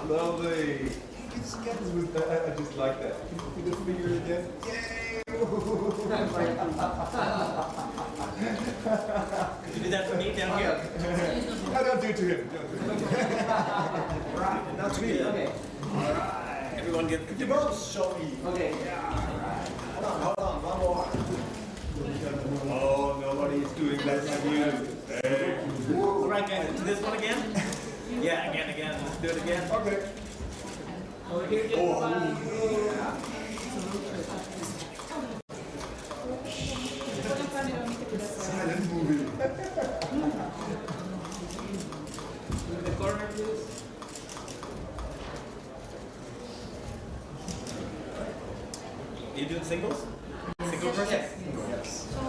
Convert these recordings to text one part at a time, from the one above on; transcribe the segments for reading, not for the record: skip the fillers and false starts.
Lovely. It's with that. I just like that. Put the finger again. Yay! Could you do that for me down here? No, don't do it to him. Don't do it. Right, that's me. Okay. Alright. Everyone get You both show me. Okay. Hold on, one more. Oh, nobody is doing less than you. Hey. Alright guys, do this one again? Yeah, again. Let's do it again. Okay. Over here, get Silent movie. the corner, please. You doing singles? Single person? Yes. So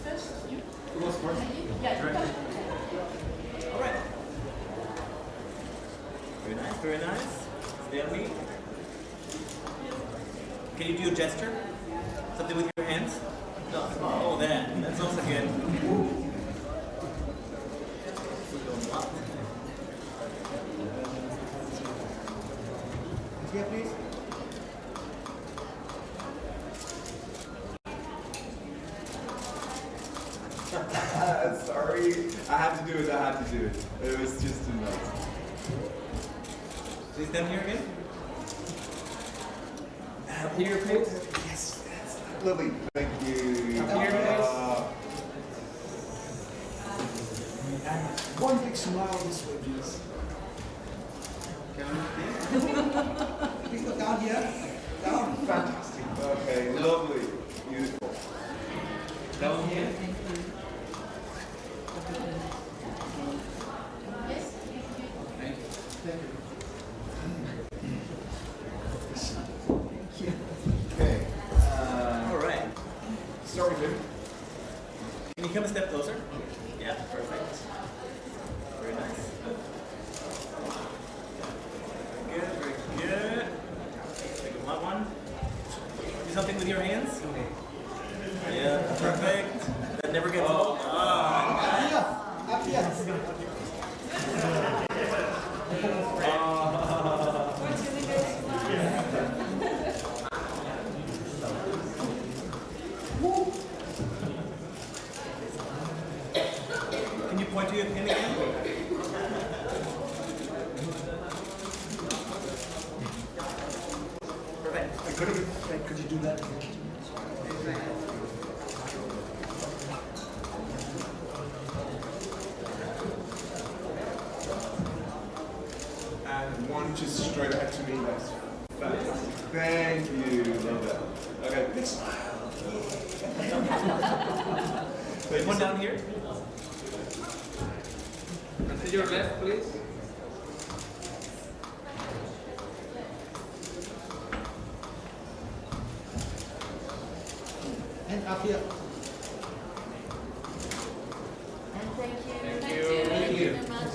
first you. Who goes first? Yeah. You can. Alright. Very nice. Stay on me. Can you do a gesture? Something with your hands? No. Oh, that's also good. Here, please. Sorry. I had to do it. It was just too much. Please stand here again. Up here, please. Yes, that's lovely. Thank you. Up here, please. One big smile this way, please. Please go down here. Down. Fantastic. Okay, lovely. Beautiful. Down here. Yes. Okay. Alright. Start with him. Can you come a step closer? Yeah, perfect. Very nice. Very good. Take a flat one. Do something with your hands. Yeah, perfect. That never gets old. Ah, Up here. can you point to your pin again? Perfect. Could you do that? And one just straight ahead to me. That's fantastic. Thank you. Love that. Okay, big smile. Thank you One so down here. And to your left, please. And up here. And thank you. Thank you. Very much.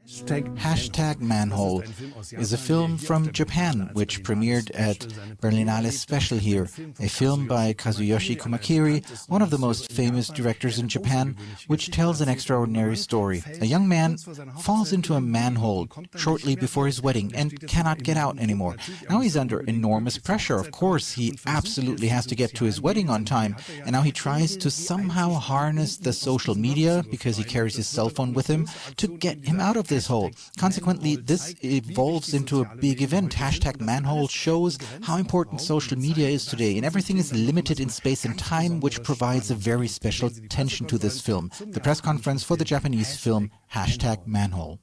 Hashtag Manhole is a film from Japan which premiered at Berlinale Special here, a film by Kazuyoshi Kumakiri, one of the most famous directors in Japan, which tells an extraordinary story. A young man falls into a manhole shortly before his wedding and cannot get out anymore. Now he's under enormous pressure. Of course, he absolutely has to get to his wedding on time, and now he tries to somehow harness the social media, because he carries his cell phone with him, to get him out of this hole. Consequently, this evolves into a big event. Hashtag Manhole shows how important social media is today, and everything is limited in space and time, which provides a very special tension to this film. The press conference for the Japanese film Hashtag Manhole.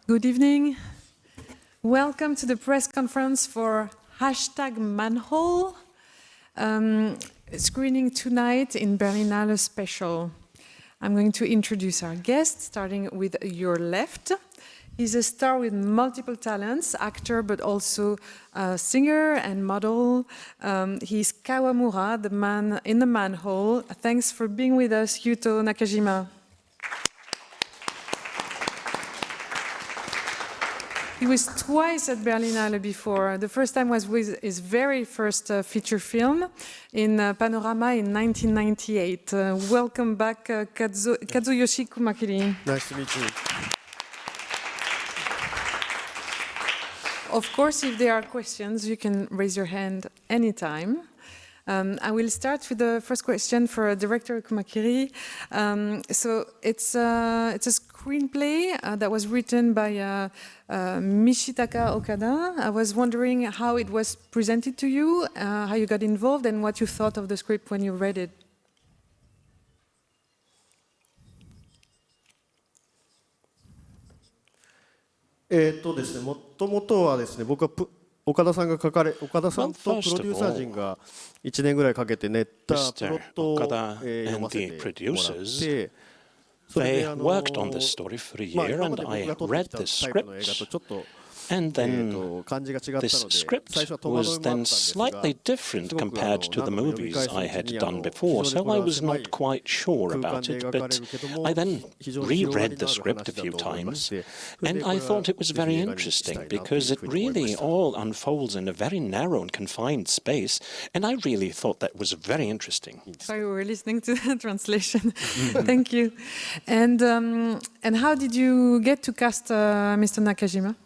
Good evening. Welcome to the press conference for Hashtag Manhole, screening tonight in Berlinale Special. I'm going to introduce our guest, starting with your left. He's a star with multiple talents, actor, but also singer and model. He's Kawamura, the man in the manhole. Thanks for being with us, Yuto Nakajima. He was twice at Berlinale before. The first time was with his very first feature film in Panorama in 1998. Welcome back, Kazuyoshi Kumakiri. Nice to meet you. Of course, if there are questions, you can raise your hand anytime. I will start with the first question for Director Kumakiri. So it's a screenplay that was written by Mishitaka Okada. I was wondering how it was presented to you, how you got involved, and what you thought of the script when you read it. ですね、もともとはですね、僕は岡田さんとプロデューサー陣が1年ぐらいかけて練ったプロットを読ませてもらって、They worked on this story for a year, and I read this script. And then this script was then slightly different compared to the movies I had done before, so I was not quite sure about it, but I then reread the script a few times, and I thought it was very interesting because it really all unfolds in a very narrow and confined space, and I really thought that was very interesting. Sorry, we were listening to the translation. Thank you. And how did you get to cast Mr. Nakajima?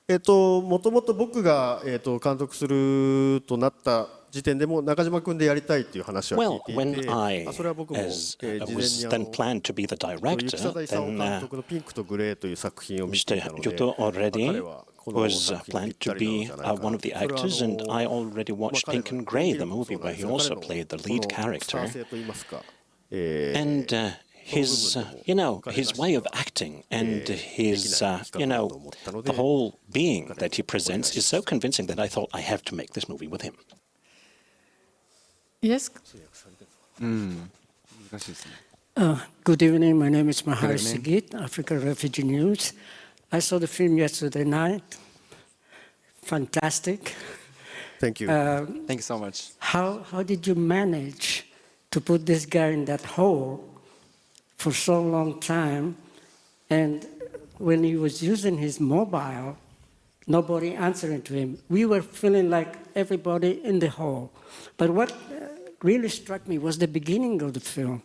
もともと僕が監督するとなった時点でも中島君でやりたいという話は聞いていて、それは僕も事前に雪貞勲監督のピンクとグレーという作品を見ていたので、彼はこの作品にぴったりなんじゃないかな。one of the actors, and I already watched Pink and Grey, the movie where he also played the lead character. And his way of acting and his, the whole being that he presents is so convincing that I thought I have to make this movie with him. Yes? Good evening. My name is Manhole Sigit, Africa Refugee News. I saw the film yesterday night. Fantastic. Thank you. Thank you so much. How did you manage to put this guy in that hole for so long time, and when he was using his mobile, nobody answering to him? We were feeling like everybody in the hole. But what really struck me was the beginning of the film,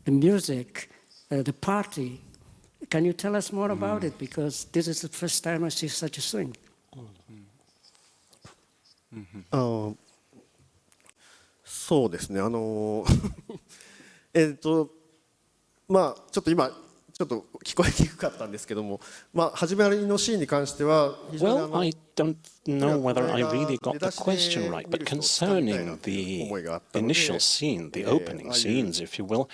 the music, the party. Can you tell us more about it? Because this is the first time I see such a thing. そうですね。まあちょっと今ちょっと聞こえにくかったんですけども、まあ始まりのシーンに関しては非常に Well, I don't know whether I really got the question right, but concerning the initial scene, the opening scenes, if you will,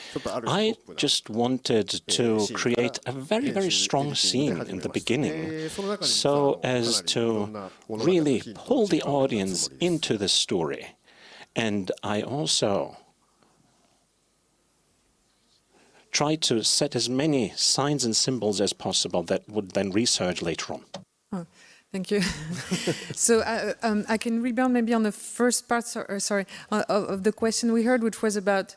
I just wanted to create a very, very strong scene in the beginning so as to really pull the audience into the story. And I also try to set as many signs and symbols as possible that would then resurge later on. Oh, thank you. So I can rebound maybe on the first part, of the question we heard, which was about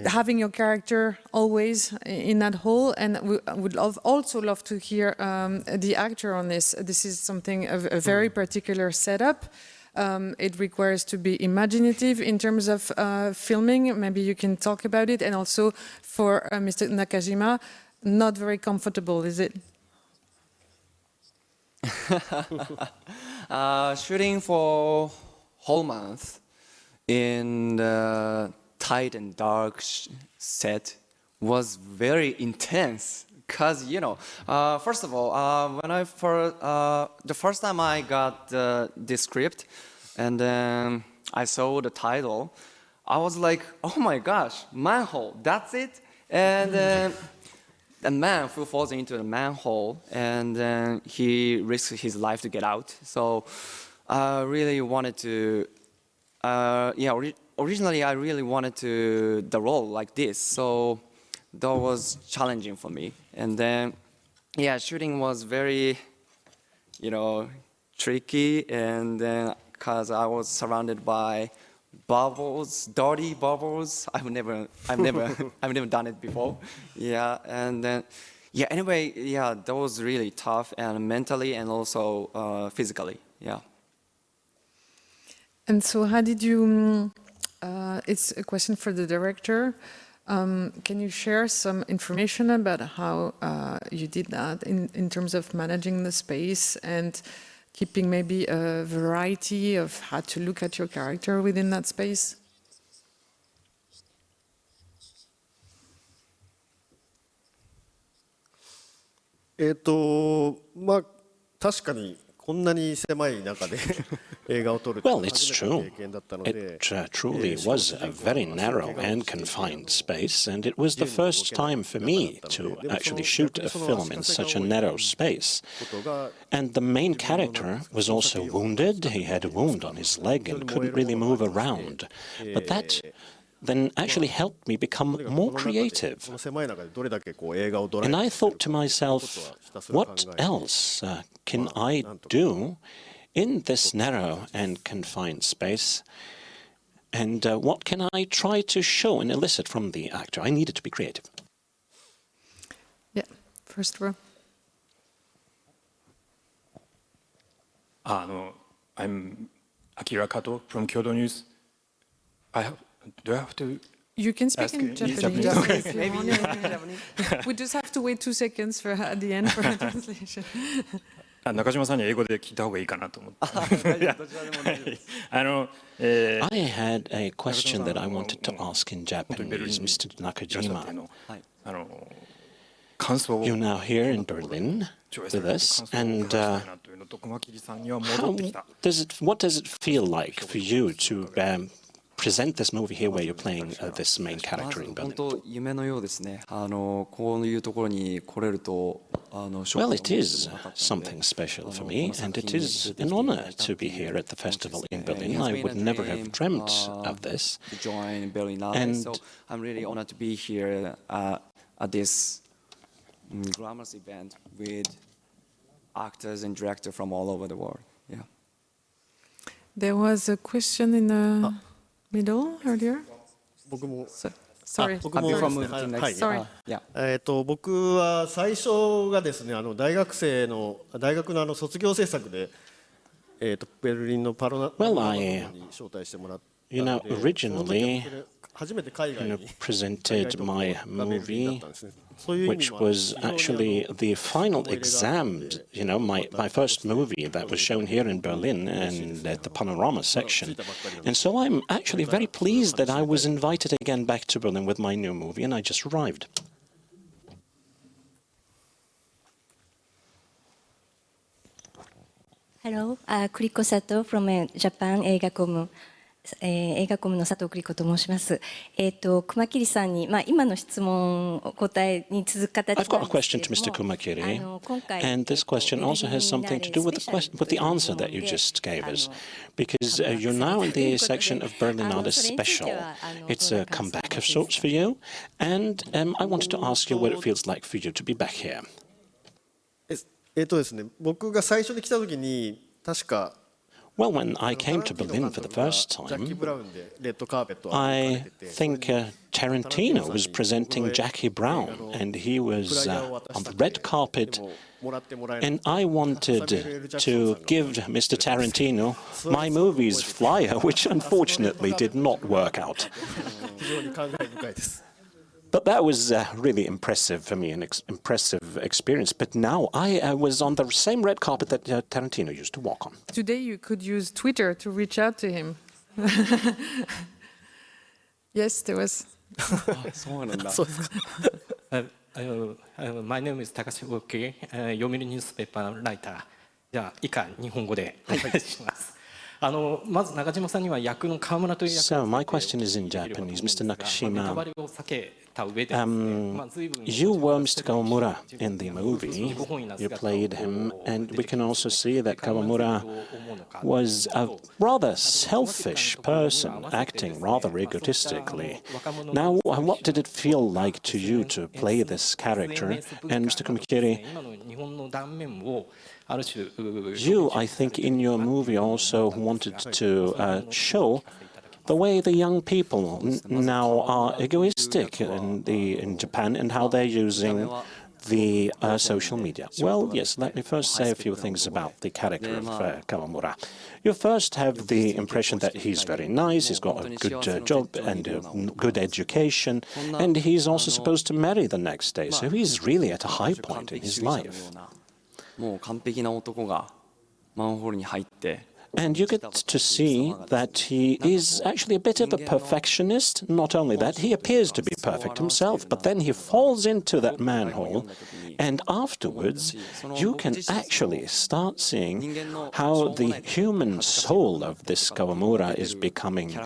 having your character always in that hole, and we would also love to hear the actor on this. This is something, a very particular setup. It requires to be imaginative in terms of filming. Maybe you can talk about it. And also for Mr. Nakajima, not very comfortable, is it? Shooting for whole month in the tight and dark set was very intense. Because, first of all, when the first time I got this script and then I saw the title, I was like, oh my gosh, manhole, that's it? And then a man who falls into the manhole and then he risks his life to get out. So I really wanted to, originally I really wanted the role like this. So that was challenging for me. And then, shooting was very, tricky. And then, because I was surrounded by bubbles, dirty bubbles, I've never done it before. And then, anyway, that was really tough, and mentally and also physically. And so, how did you? It's a question for the director. Can you share some information about how you did that in terms of managing the space and keeping maybe a variety of how to look at your character within that space? まあ確かにこんなに狭い中で映画を撮るっていうのは初めての経験だったので、It truly was a very narrow and confined space, and it was the first time for me to actually shoot a film in such a narrow space. And the main character was also wounded. He had a wound on his leg and couldn't really move around. But that then actually helped me become more creative. And I thought to myself, what else can I do in this narrow and confined space? And what can I try to show and elicit from the actor? I needed to be creative. Yeah, first row. I'm Akira Kato from Kyoto News. Do I have to? You can speak in Japanese. Okay. If you want. We just have to wait 2 seconds for at the end for a translation. 中島さんに英語で聞いた方がいいかなと思って。I had a question that I wanted to ask in Japanese, Mr. Nakajima. You're now here in Berlin with us, and what does it feel like for you to present this movie here where you're playing this main character in Berlin? Well, it is something special for me, and it is an honor to be here at the festival in Berlin. I would never have dreamt of this. And I'm really honored to be here at this glamorous event with actors and directors from all over the world. Yeah. There was a question in the middle earlier. Sorry. 僕は最初がですね、大学の卒業制作で、ベルリンのパロナに招待してもらって、originally presented my movie, which was actually the final exam, my first movie that was shown here in Berlin and at the panorama section. And so I'm actually very pleased that I was invited again back to Berlin with my new movie, and I just arrived. Hello, Kuriko Sato from Japan 映画コム。映画コムの佐藤栗子と申します。熊切さんに、今の質問お答えに続く形なんですけれども、 I've got a question to Mr. Kumakiri, and this question also has something to do with the answer that you just gave us, because you're now in the section of Berlinale Special. It's a comeback of sorts for you, and I wanted to ask you what it feels like for you to be back here. ですね、僕が最初に来た時に確か Well, when I came to Berlin for the first time, I think Tarantino was presenting Jackie Brown, and he was on the red carpet, and I wanted to give Mr. Tarantino my movie's flyer, which unfortunately did not work out. But that was really impressive for me, an impressive experience. But now I was on the same red carpet that Tarantino used to walk on. Today you could use Twitter to reach out to him. Yes, there was. My name is Takashi Kumakiri, Yomiuri newspaper writer. じゃあ以下日本語でお願いします。まず中島さんには役の川村という役 So my question is in Japanese, Mr. Nakashima. You were Mr. Kawamura in the movie. You played him, and we can also see that Kawamura was a rather selfish person, acting rather egotistically. Now, what did it feel like to you to play this character? And Mr. Kumakiri, you, I think, in your movie also wanted to show the way the young people now are egoistic in Japan and how they're using the social media. Well, yes, let me first say a few things about the character of Kawamura. You first have the impression that he's very nice, he's got a good job and a good education, and he's also supposed to marry the next day, so he's really at a high point in his life. And you get to see that he is actually a bit of a perfectionist. Not only that, he appears to be perfect himself, but then he falls into that manhole And afterwards, you can actually start seeing how the human soul of this Kawamura is becoming,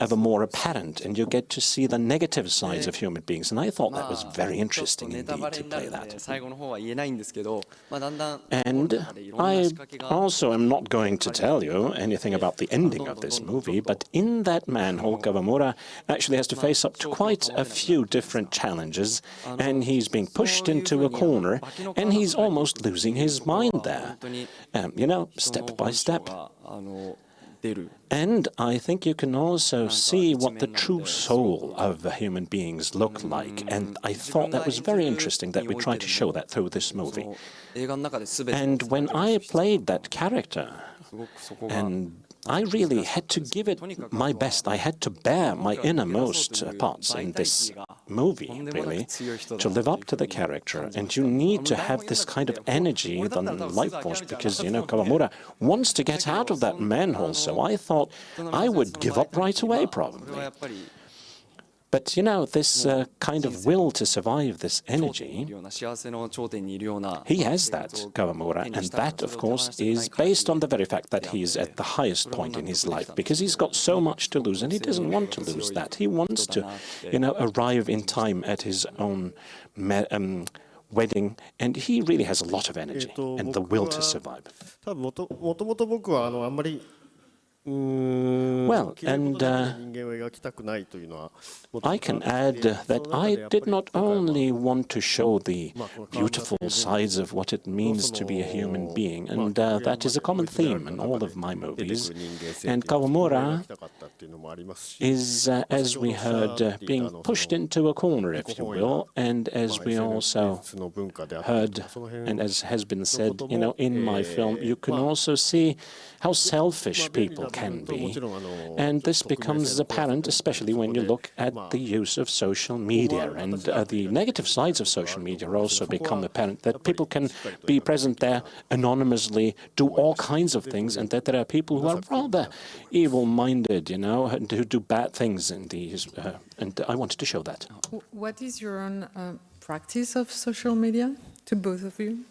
ever more apparent, and you get to see the negative sides of human beings. And I thought that was very interesting indeed to play that. And I also am not going to tell you anything about the ending of this movie, but in that Manhole, Kawamura actually has to face up to quite a few different challenges, and he's being pushed into a corner, and he's almost losing his mind there, step by step. And I think you can also see what the true soul of human beings look like, and I thought that was very interesting that we tried to show that through this movie. And when I played that character, and I really had to give it my best. I had to bear my innermost parts in this movie, really, to live up to the character. And you need to have this kind of energy, the life force, because, Kawamura wants to get out of that manhole. So I thought I would give up right away, probably. But, this kind of will to survive, this energy, he has that, Kawamura, and that, of course, is based on the very fact that he is at the highest point in his life, because he's got so much to lose, and he doesn't want to lose that. He wants to, arrive in time at his own wedding, and he really has a lot of energy and the will to survive. Well, and I can add that I did not only want to show the beautiful sides of what it means to be a human being, and that is a common theme in all of my movies. And Kawamura is, as we heard, being pushed into a corner, if you will, and as we also heard, and as has been said, in my film, you can also see how selfish people can be. And this becomes apparent, especially when you look at the use of social media. And the negative sides of social media also become apparent, that people can be present there anonymously, do all kinds of things, and that there are people who are rather evil-minded, and who do bad things in these. And I wanted to show that. What is your own practice of social media, to both of you?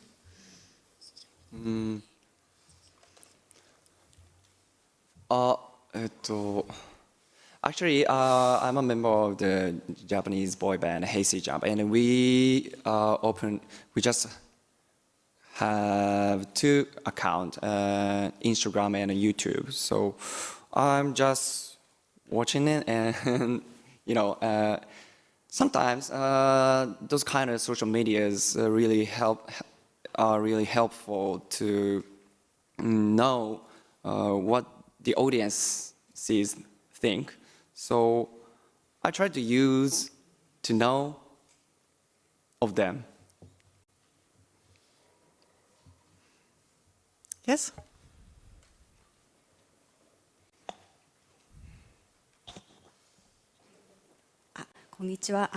Actually, I'm a member of the Japanese boy band Heisei Jump, and we just have 2 accounts, Instagram and YouTube. So I'm just watching it, and sometimes those kind of social medias are really helpful to know what the audience think. So I try to use to know of them. Yes? こんにちは。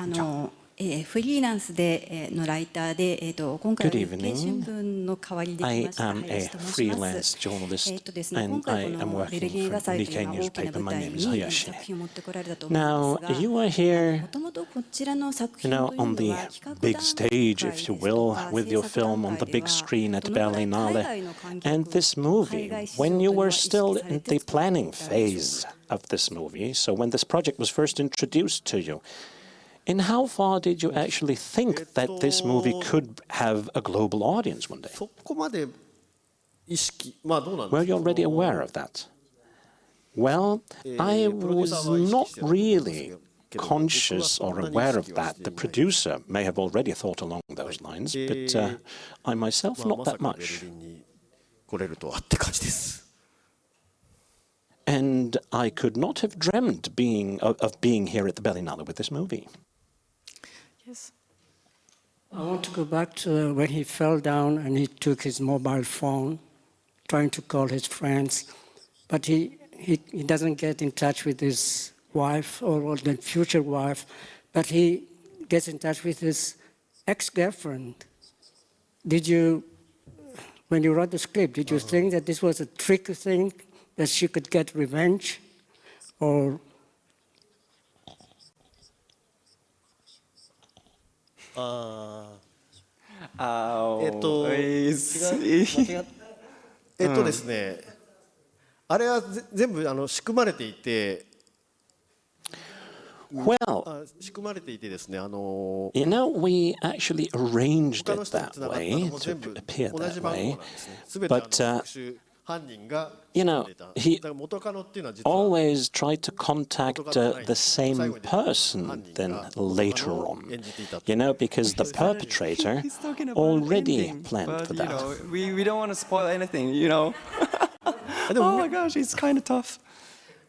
フリーランスでのライターで、今回は日経新聞の代わりで来ました林と申します。ですね、今回このベルリン映画祭という大きな舞台に作品を持ってこられたと思うんですが、もともとこちらの作品というのは企画段階ですとか制作段階ではこの海外の関係とか海外のof this movie, so when this project was first introduced to you, in how far did you actually think that this movie could have a global audience one day? Were you already aware of that? Well, I was not really conscious or aware of that. The producer may have already thought along those lines, but I myself not that much. And I could not have dreamt of being here at the Berlinale with this movie. Yes. I want to go back to when he fell down and he took his mobile phone, trying to call his friends, but he doesn't get in touch with his wife or the future wife, but he gets in touch with his ex-girlfriend. Did you, when you wrote the script, did you think that this was a tricky thing, that she could get revenge, or? ですね、あれは全部仕組まれていて、仕組まれていてですね、we actually arranged it that way to appear that way, but he always tried to contact the same person then later on, because the perpetrator already planned for that. We don't want to spoil anything, Oh my gosh, it's kind of tough.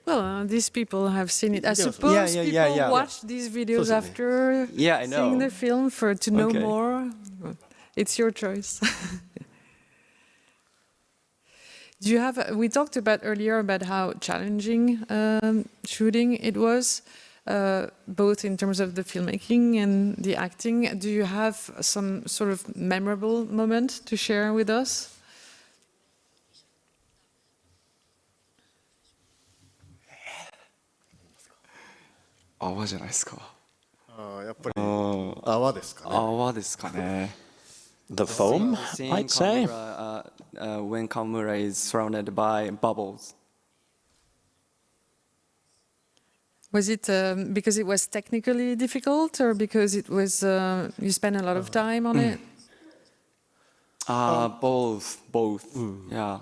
Well, these people have seen it. I suppose people watch these videos after seeing the film to know more. It's your choice. Do you have? We talked about earlier about how challenging shooting it was, both in terms of the filmmaking and the acting. Do you have some sort of memorable moment to share with us? The foam, I'd say. When Kamura is surrounded by bubbles. Was it because it was technically difficult, or because it was you spent a lot of time on it? Both. Yeah.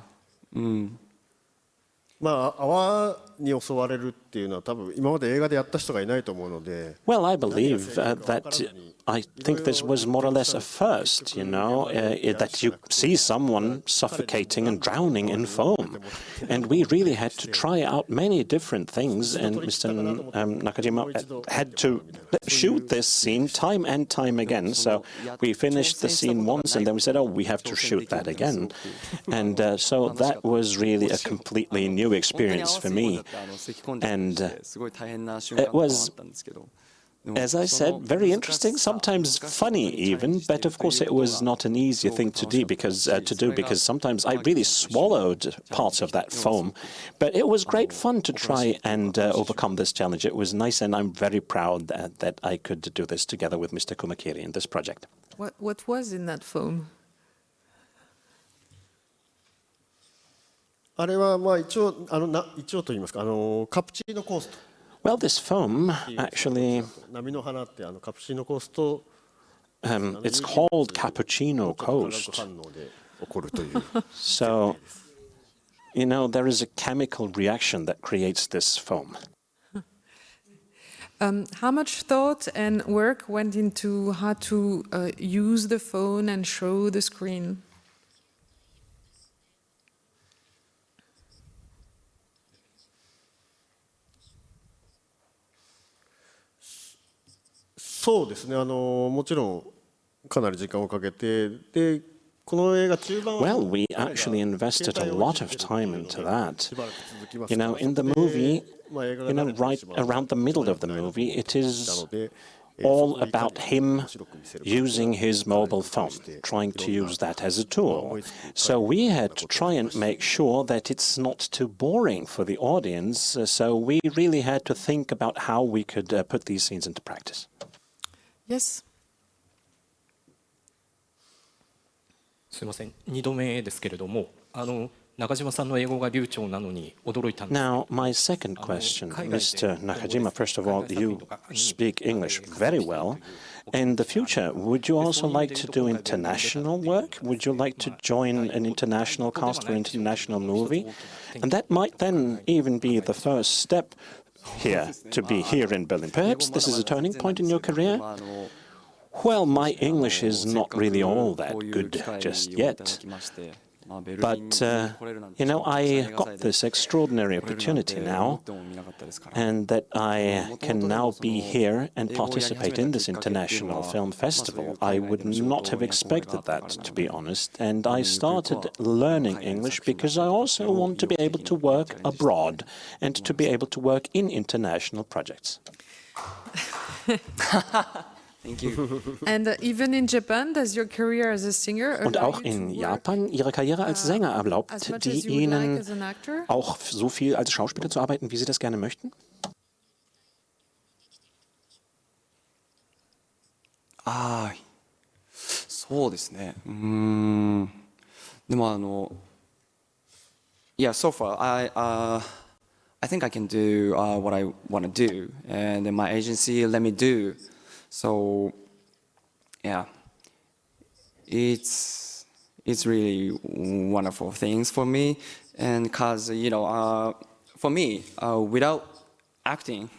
泡に襲われるっていうのは多分今まで映画でやった人がいないと思うので。Well, I believe that I think this was more or less a first, that you see someone suffocating and drowning in foam. And we really had to try out many different things, and Mr. Nakajima had to shoot this scene time and time again. So we finished the scene once, and then we said, we have to shoot that again. And so that was really a completely new experience for me. And it was, as I said, very interesting, sometimes funny even, but of course it was not an easy thing to do because sometimes I really swallowed parts of that foam. But it was great fun to try and overcome this challenge. It was nice, and I'm very proud that I could do this together with Mr. Kumakiri in this project. What was in that foam? あれは一応と言いますかカプチーノコースト。Well, this foam actually, it's called cappuccino coast. So, there is a chemical reaction that creates this foam. How much thought and work went into how to use the phone and show the screen? Well, we actually invested a lot of time into that. In the movie, right around the middle of the movie, it is all about him using his mobile phone, trying to use that as a tool. So we had to try and make sure that it's not too boring for the audience. So we really had to think about how we could put these scenes into practice. Yes. すみません、2度目ですけれども、中島さんの英語が流暢なのに驚いたんです。Now, my second question, Mr. Nakajima, first of all, you speak English very well. In the future, would you also like to do international work? Would you like to join an international cast for an international movie? And that might then even be the first step here, to be here in Berlin. Perhaps this is a turning point in your career? Well, my English is not really all that good just yet. But, I got this extraordinary opportunity now, and that I can now be here and participate in this international film festival. I would not have expected that, to be honest, and I started learning English because I also want to be able to work abroad and to be able to work in international projects. Thank you. And even in Japan, does your career as a singer Und auch in Japan Ihre Karriere als Sänger erlaubt die Ihnen auch so viel als Schauspieler zu arbeiten, wie Sie das gerne möchten? そうですね。でもyeah, so far I think I can do what I want to do, and then my agency let me do. So yeah, it's really wonderful things for me, and cause for me without acting,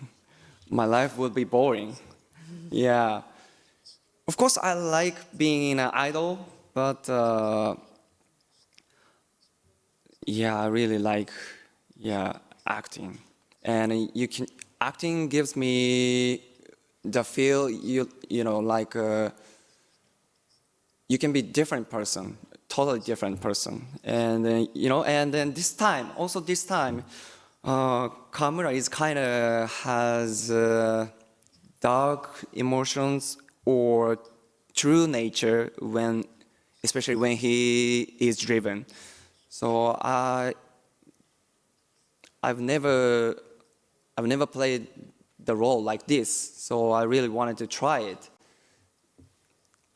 my life would be boring. Yeah, of course I like being an idol, but yeah, I really like acting, and acting gives me the feel like you can be different person, totally different person, and then and then this time Kamura is kind of has dark emotions or true nature especially when he is driven. So I've never played the role like this, so I really wanted to try it.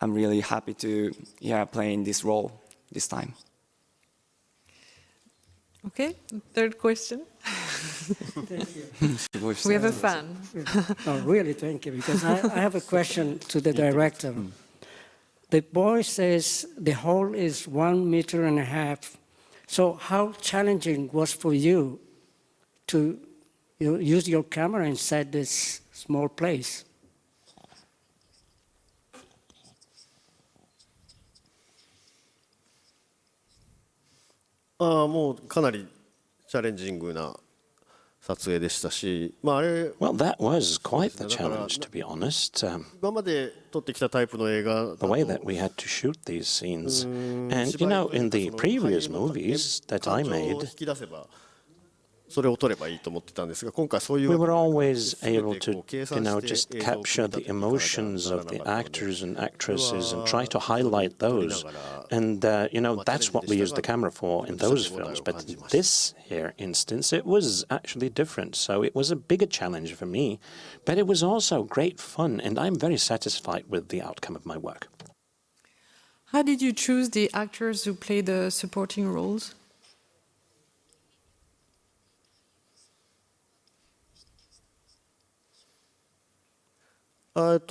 I'm really happy to play in this role this time. Okay, third question. Thank you. We have a fan. Oh, really, thank you, because I have a question to the director. The boy says the hole is 1.5 meters. So how challenging was for you to use your camera inside this small place? Well, that was quite the challenge, to be honest. The way that we had to shoot these scenes. And in the previous movies that I made, we were always able to, just capture the emotions of the actors and actresses and try to highlight those. And, that's what we used the camera for in those films. But in this here instance, it was actually different. So it was a bigger challenge for me. But it was also great fun, and I'm very satisfied with the outcome of my work. How did you choose the actors who play the supporting roles? Well,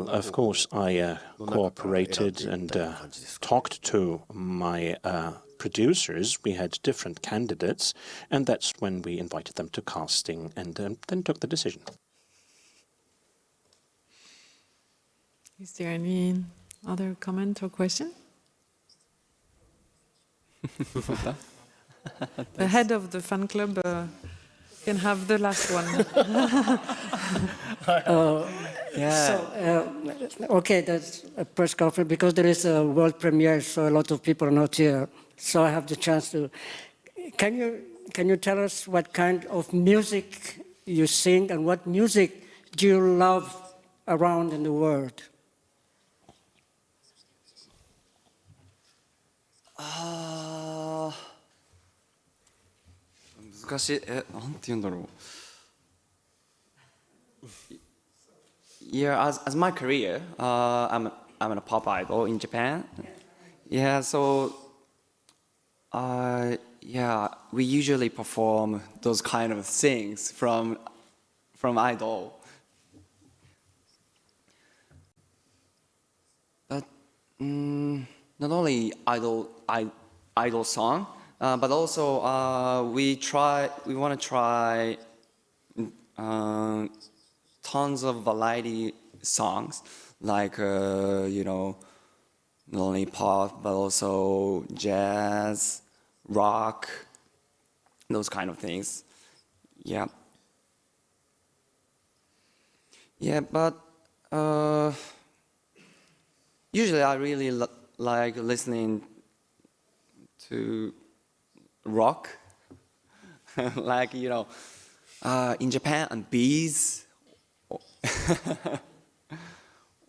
of course, I cooperated and talked to my producers. We had different candidates, and that's when we invited them to casting and then took the decision. Is there any other comment or question? The head of the fan club can have the last one. Okay, that's a press conference because there is a world premiere, so a lot of people are not here. So I have the chance to. Can you tell us what kind of music you sing and what music do you love around in the world? Yeah, as my career, I'm a pop idol in Japan. Yeah, so we usually perform those kind of things from idol. But not only idol song, but also we want to try tons of variety songs, like not only pop but also jazz, rock, those kind of things. Yeah. Yeah, but usually I really like listening to rock, like in Japan and Bees,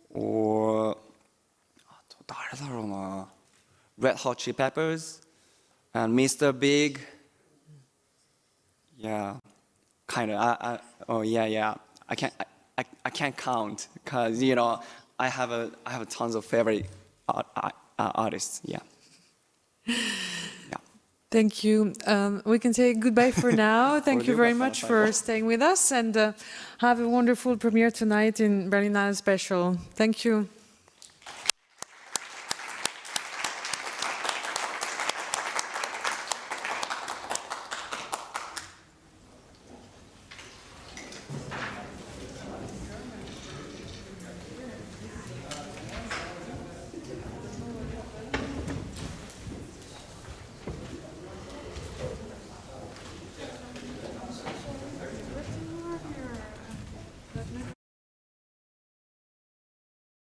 or Red Hot Chili Peppers and Mr. Big. Yeah, kind of. Oh yeah. I can't count because you know I have a tons of favorite artists. Yeah. Thank you. We can say goodbye for now. Thank you very much for staying with us, and have a wonderful premiere tonight in Berlinale Special. Thank you.